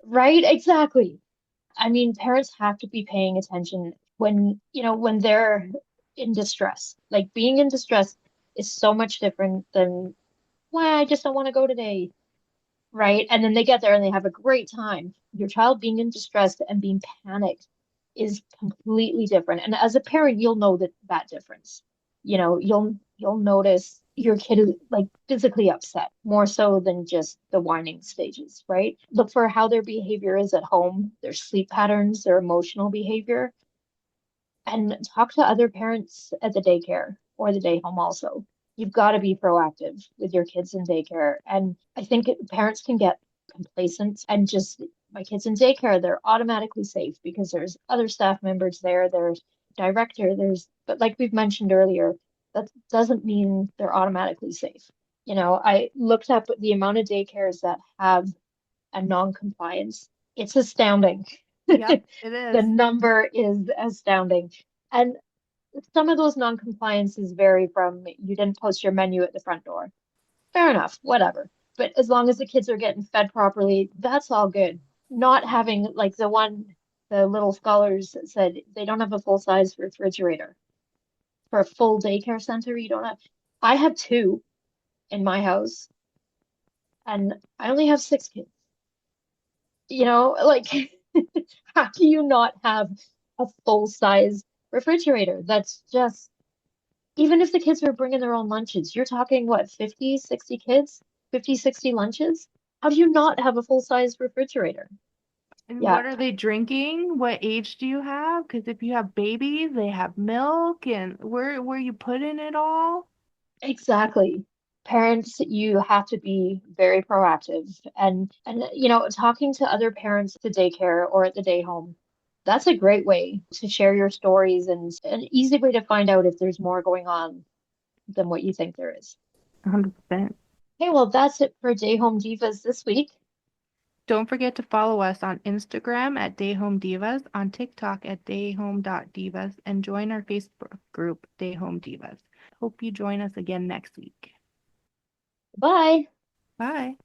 right? Exactly. I mean, parents have to be paying attention when they're in distress. Like being in distress is so much different than, why I just don't want to go today, right? And then they get there and they have a great time. Your child being in distress and being panicked is completely different. And as a parent, you'll know that difference. You'll notice your kid is like physically upset more so than just the whining stages, right? Look for how their behavior is at home, their sleep patterns, their emotional behavior, and talk to other parents at the daycare or the day home also. You've got to be proactive with your kids in daycare. And I think parents can get complacent and just, my kids in daycare, they're automatically safe because there's other staff members there, there's director, but like we've mentioned earlier, that doesn't mean they're automatically safe. I looked up the amount of daycares that have a non-compliance. It's astounding. yep, it The is. number is astounding. And some of those non-compliances vary from you didn't post your menu at the front door. Fair enough, whatever. But as long as the kids are getting fed properly, that's all good. Not having like the little scholars said they don't have a full-size refrigerator. For a full daycare center, you don't have. I have two in my house, and I only have 6 kids. Like how do you not have a full-size refrigerator? That's just, even if the kids are bringing their own lunches, you're talking what, 50, 60 kids, 50, 60 lunches? How do you not have a full-size refrigerator? And Yeah, what are they drinking? What age do you have? Because if you have babies, they have milk, and where you put in it all? exactly. Parents, you have to be very proactive and talking to other parents at the daycare or at the day home. That's a great way to share your stories and an easy way to find out if there's more going on than what you think there is. 100%. Okay, well, that's it for Day Home Divas this week. Don't forget to follow us on Instagram at Dayhome Divas, on TikTok at dayhome.divas, and join our Facebook group, Dayhome Divas. Hope you join us again next week. Bye. Bye.